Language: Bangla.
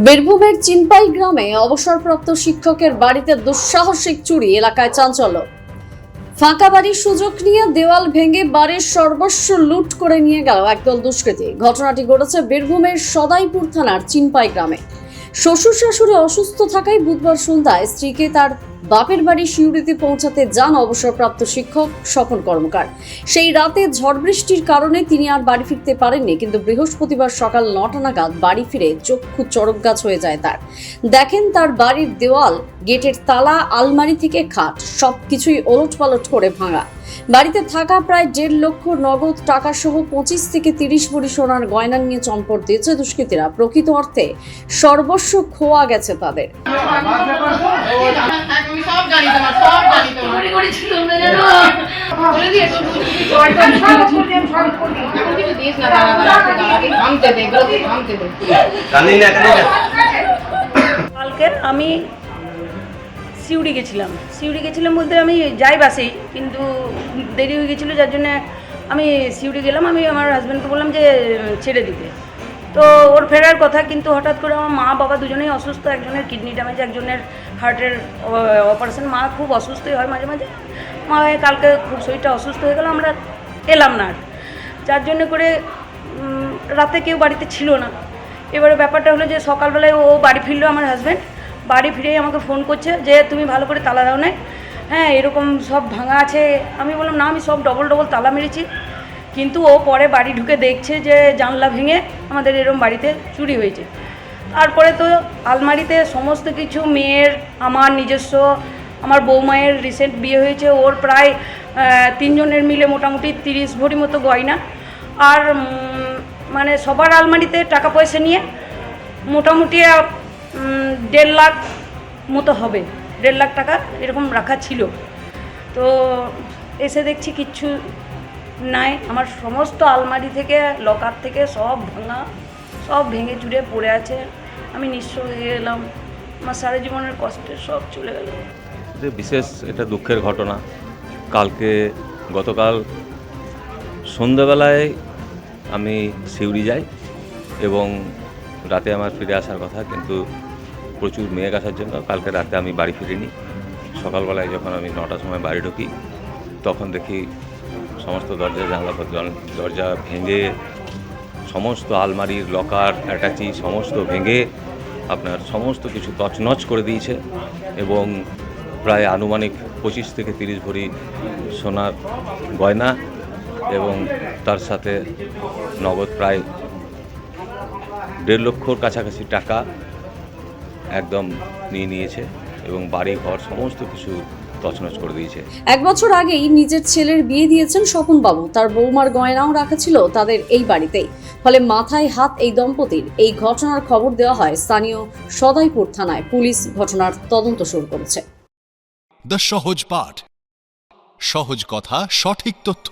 বীরভূমের চিনপাই গ্রামে অবসরপ্রাপ্ত শিক্ষকের বাড়িতে দুঃসাহসিক চুরি, এলাকায় চাঞ্চল্য। ফাঁকা বাড়ির সুযোগ নিয়ে দেওয়াল ভেঙে বাড়ির সর্বস্ব লুট করে নিয়ে গেল একদল দুষ্কৃতী। ঘটনাটি ঘটেছে বীরভূমের সদাইপুর থানার চিনপাই গ্রামে। শ্বশুর শাশুড়ি অসুস্থ থাকায় বুধবার সন্ধ্যায় স্ত্রীকে তার বাপের বাড়ি সিউড়িতে পৌঁছাতে যান অবসরপ্রাপ্ত শিক্ষক স্বপন কর্মকার। সেই রাতে ঝড় বৃষ্টির কারণে তিনি আর বাড়ি ফিরতে পারেননি, কিন্তু বৃহস্পতিবার সকাল 9টা নাগাদ বাড়ি ফিরে চক্ষু চড়কগাছ হয়ে যায় তার। দেখেন তার বাড়ির দেওয়াল, গেটের তালা, আলমারি থেকে খাট সবকিছুই ওলটপালট করে ভাঙা। বাড়িতে থাকা প্রায় 1.5 লক্ষ নগদ টাকা সহ 25 থেকে 30 ভরি সোনার গয়না নিয়ে চম্পট দিয়েছে দুষ্কৃতীরা। প্রকৃত অর্থে সর্বস্ব খোয়া গেছে তাদের। কালকে আমি সিউড়ি গেছিলাম বলতে আমি যাই বাসেই, কিন্তু দেরি হয়ে গেছিলো, যার জন্য আমি সিউড়ি গেলাম। আমি আমার হাজব্যান্ডকে বললাম যে ছেড়ে দিতে, তো ওর ফেরার কথা, কিন্তু হঠাৎ করে আমার মা বাবা দুজনেই অসুস্থ। একজনের কিডনি ড্যামেজ, একজনের হার্টের অপারেশন। মা খুব অসুস্থই হয় মাঝে মাঝে। মা কালকে খুব শরীরটা অসুস্থ হয়ে গেল, আমরা এলাম না আর, যার জন্য করে রাতে কেউ বাড়িতে ছিল না। এবারে ব্যাপারটা হলো যে সকালবেলায় ও বাড়ি ফিরলো, আমার হাজব্যান্ড বাড়ি ফিরেই আমাকে ফোন করছে যে তুমি ভালো করে তালা দাও না, হ্যাঁ এরকম সব ভাঙা আছে। আমি বললাম না, আমি সব ডবল তালা মেরেছি। কিন্তু ও পরে বাড়ি ঢুকে দেখছে যে জানলা ভেঙে আমাদের এরকম বাড়িতে চুরি হয়েছে। তারপরে তো আলমারিতে সমস্ত কিছু, মেয়ের, আমার নিজস্ব, আমার বৌমায়ের রিসেন্ট বিয়ে হয়েছে, ওর প্রায় 3 জনের মিলে মোটামুটি 30 ভরি মতো গয়না, আর মানে সবার আলমারিতে টাকা পয়সা নিয়ে মোটামুটি 1.5 লাখ মতো হবে, 1.5 লাখ টাকা এরকম রাখা ছিল। তো এসে দেখছি কিচ্ছু নাই, আমার সমস্ত আলমারি থেকে, লকার থেকে সব ভাঙা, সব ভেঙে চুরে পড়ে আছে। আমি নিঃস্ব হয়ে গেলাম, আমার সারা জীবনের কষ্টের সব চলে গেল। বিশেষ এটা দুঃখের ঘটনা। গতকাল সন্ধ্যাবেলায় আমি সিউড়ি যাই এবং রাতে আমার ফিরে আসার কথা, কিন্তু প্রচুর মেঘ আসার জন্য কালকে রাতে আমি বাড়ি ফিরিনি। সকালবেলায় যখন আমি 9টার সময় বাড়ি ঢুকি, তখন দেখি সমস্ত দরজা ভেঙে, সমস্ত আলমারির লকার, অ্যাটাচি সমস্ত ভেঙে আপনার সমস্ত কিছু তছনছ করে দিয়েছে, এবং প্রায় আনুমানিক 25 থেকে 30 ভরি সোনার গয়না এবং তার সাথে নগদ প্রায় 1.5 লক্ষর কাছাকাছি টাকা একদম নিয়েছে, এবং বাড়ি ঘর সমস্ত কিছু তছনছ করে দিয়েছে। 1 বছর আগেই নিজের ছেলের বিয়ে দিয়েছেন স্বপন বাবু। তার বৌমার গয়নাও রাখা ছিল তাদের এই বাড়িতেই। ফলে মাথায় হাত এই দম্পতির। এই ঘটনার খবর দেওয়া হয় স্থানীয় সদাইপুর থানায়। পুলিশ ঘটনার তদন্ত শুরু করেছে। দ্য সহজ পাঠ, সহজ কথা, সঠিক তথ্য।